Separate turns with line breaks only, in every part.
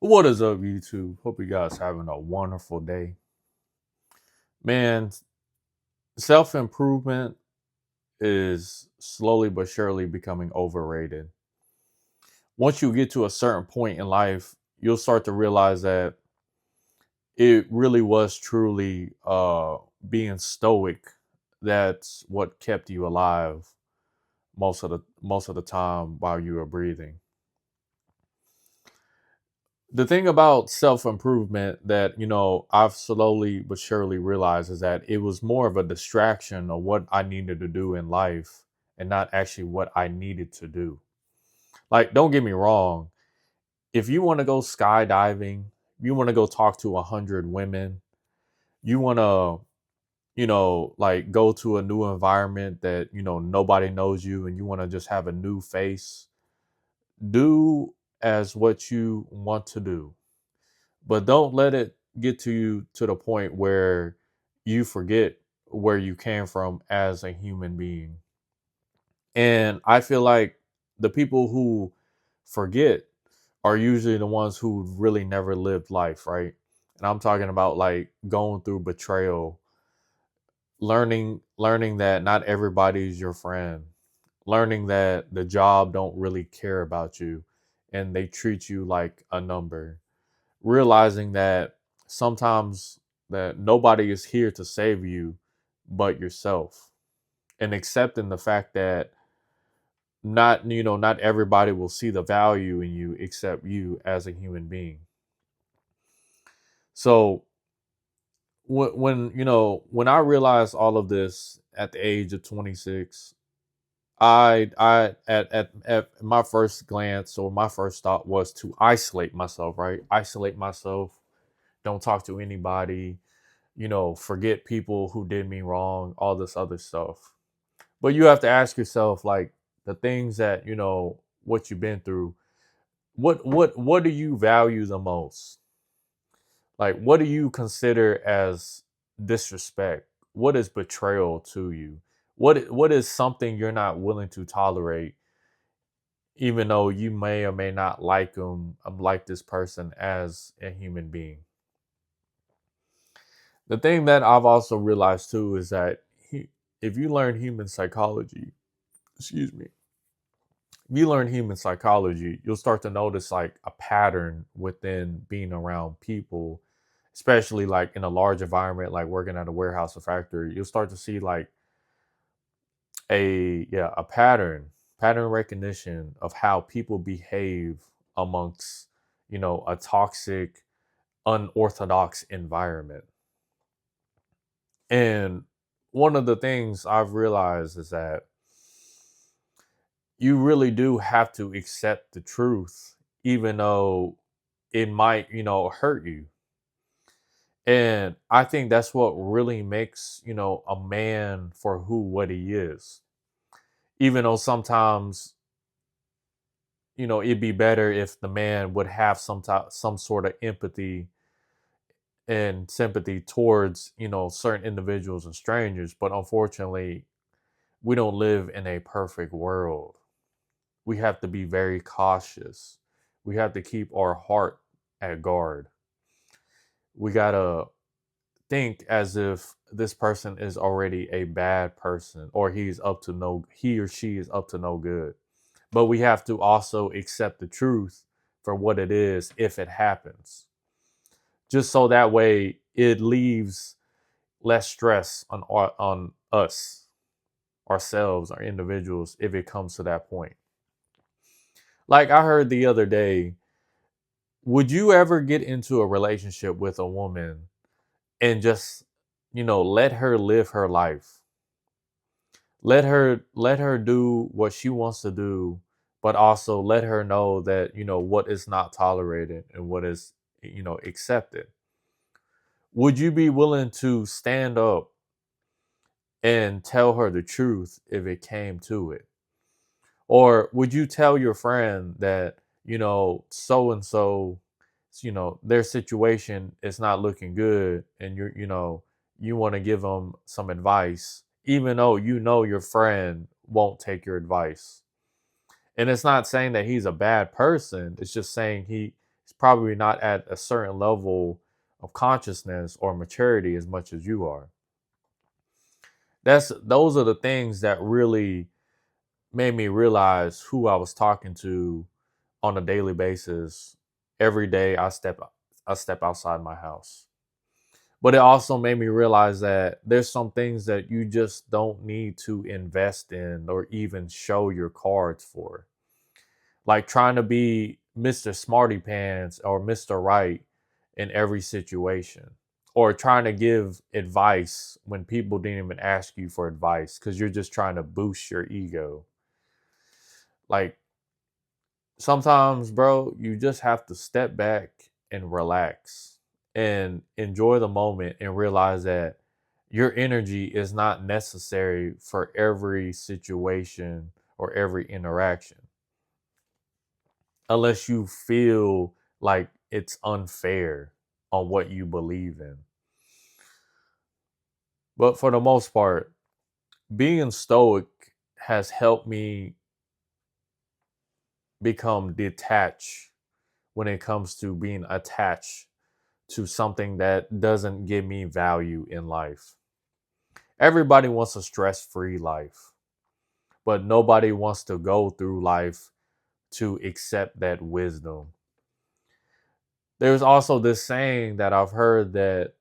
What is up, YouTube? Hope you guys having a wonderful day. Man, self improvement is slowly but surely becoming overrated. Once you get to a certain point in life, you'll start to realize that it really was truly being stoic that's what kept you alive most of the time while you were breathing. The thing about self improvement that I've slowly but surely realized is that it was more of a distraction of what I needed to do in life and not actually what I needed to do. Like, don't get me wrong, if you want to go skydiving, you want to go talk to 100 women, you want to like go to a new environment that nobody knows you, and you want to just have a new face, do as what you want to do, but don't let it get to you to the point where you forget where you came from as a human being. And I feel like the people who forget are usually the ones who really never lived life, right? And I'm talking about like going through betrayal, learning that not everybody's your friend, learning that the job don't really care about you and they treat you like a number, realizing that sometimes that nobody is here to save you but yourself, and accepting the fact that not everybody will see the value in you except you as a human being. So when I realized all of this at the age of 26, I at my first glance, or my first thought was to isolate myself, right? Isolate myself, don't talk to anybody, forget people who did me wrong, all this other stuff. But you have to ask yourself, like, the things that, what you've been through, what do you value the most? Like, what do you consider as disrespect? What is betrayal to you? What is something you're not willing to tolerate, even though you may or may not like them, like this person as a human being? The thing that I've also realized too is that if you learn human psychology, excuse me, if you learn human psychology, you'll start to notice like a pattern within being around people, especially like in a large environment, like working at a warehouse or factory. You'll start to see like a pattern recognition of how people behave amongst a toxic, unorthodox environment. And one of the things I've realized is that you really do have to accept the truth, even though it might, hurt you. And I think that's what really makes, a man for what he is. Even though sometimes, it'd be better if the man would have some sort of empathy and sympathy towards, certain individuals and strangers. But unfortunately, we don't live in a perfect world. We have to be very cautious. We have to keep our heart at guard. We got to think as if this person is already a bad person, or he or she is up to no good. But we have to also accept the truth for what it is if it happens. Just so that way it leaves less stress on us, ourselves, our individuals, if it comes to that point. Like I heard the other day, would you ever get into a relationship with a woman and just, let her live her life? Let her do what she wants to do, but also let her know that, what is not tolerated and what is, accepted. Would you be willing to stand up and tell her the truth if it came to it? Or would you tell your friend that, so and so, their situation is not looking good, and you want to give them some advice, even though your friend won't take your advice? And it's not saying that he's a bad person. It's just saying He's probably not at a certain level of consciousness or maturity as much as you are. Those are the things that really made me realize who I was talking to on a daily basis. Every day I step outside my house. But it also made me realize that there's some things that you just don't need to invest in or even show your cards for. Like trying to be Mr. Smarty Pants or Mr. Right in every situation. Or trying to give advice when people didn't even ask you for advice because you're just trying to boost your ego. Like sometimes, bro, you just have to step back and relax and enjoy the moment and realize that your energy is not necessary for every situation or every interaction unless you feel like it's unfair on what you believe in. But for the most part, being stoic has helped me become detached when it comes to being attached to something that doesn't give me value in life. Everybody wants a stress free life, but nobody wants to go through life to accept that wisdom. There's also this saying that I've heard that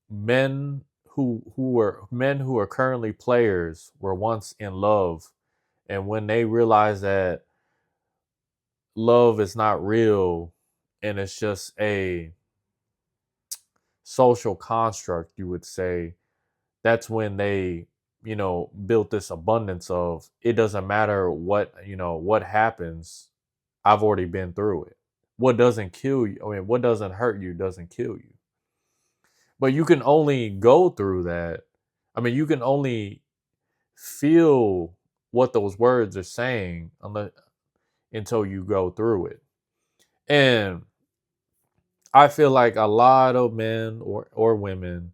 men who are currently players were once in love, and when they realize that love is not real and it's just a social construct, you would say, that's when they, built this abundance of it doesn't matter what happens. I've already been through it. What doesn't kill you, I mean, what doesn't hurt you doesn't kill you. But you can only go through that. I mean, you can only feel what those words are saying until you go through it. And I feel like a lot of men or women,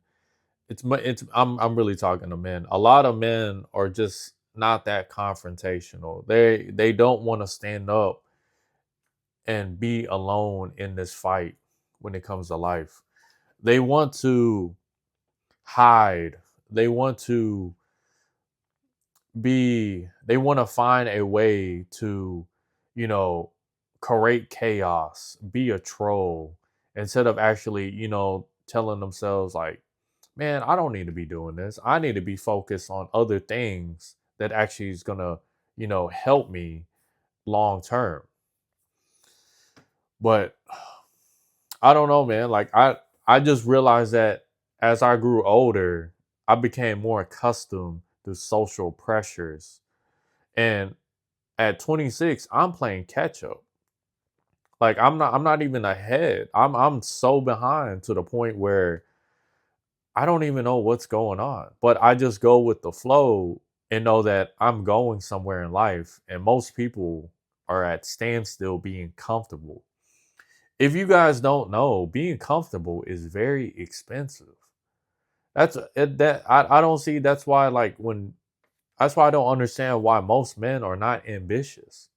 I'm really talking to men. A lot of men are just not that confrontational. They don't want to stand up and be alone in this fight when it comes to life. They want to hide. They want to they want to find a way to, you know, create chaos, be a troll instead of actually, telling themselves like, man, I don't need to be doing this. I need to be focused on other things that actually is going to, help me long term. But I don't know, man. Like I just realized that as I grew older, I became more accustomed to social pressures. And at 26, I'm playing catch up. Like I'm not even ahead. I'm so behind to the point where I don't even know what's going on. But I just go with the flow and know that I'm going somewhere in life. And most people are at standstill being comfortable. If you guys don't know, being comfortable is very expensive. That's it, that I don't see. That's why I don't understand why most men are not ambitious.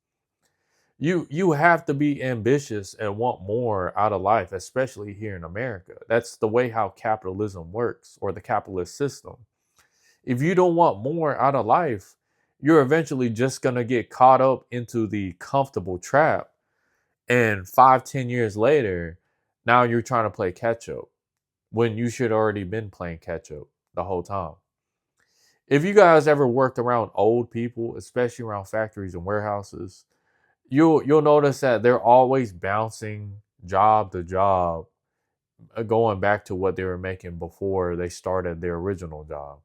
You have to be ambitious and want more out of life, especially here in America. That's the way how capitalism works, or the capitalist system. If you don't want more out of life, you're eventually just gonna get caught up into the comfortable trap. And 5, 10 years later, now you're trying to play catch up when you should already been playing catch up the whole time. If you guys ever worked around old people, especially around factories and warehouses, you'll notice that they're always bouncing job to job, going back to what they were making before they started their original job.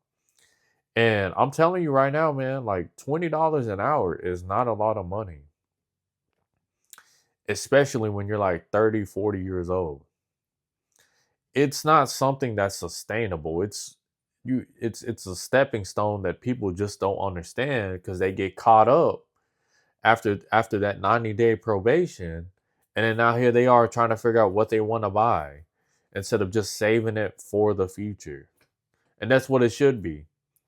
And I'm telling you right now, man, like $20 an hour is not a lot of money, especially when you're like 30, 40 years old. It's not something that's sustainable. It's a stepping stone that people just don't understand because they get caught up after that 90-day probation, and then now here they are trying to figure out what they want to buy instead of just saving it for the future. And that's what it should be.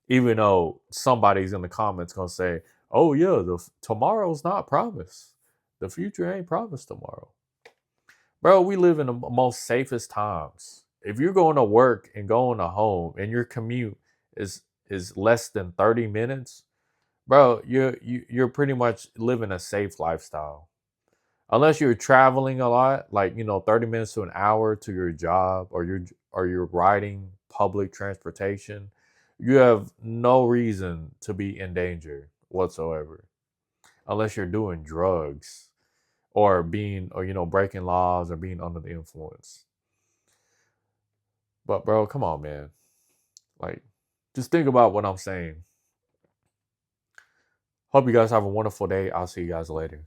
Even though somebody's in the comments going to say, "Oh yeah, tomorrow's not promised. The future ain't promised tomorrow." Bro, we live in the most safest times. If you're going to work and going to home and your commute is less than 30 minutes, bro, you're pretty much living a safe lifestyle. Unless you're traveling a lot, like 30 minutes to an hour to your job, or you're riding public transportation, you have no reason to be in danger whatsoever. Unless you're doing drugs or breaking laws or being under the influence. But bro, come on, man. Like, just think about what I'm saying. Hope you guys have a wonderful day. I'll see you guys later.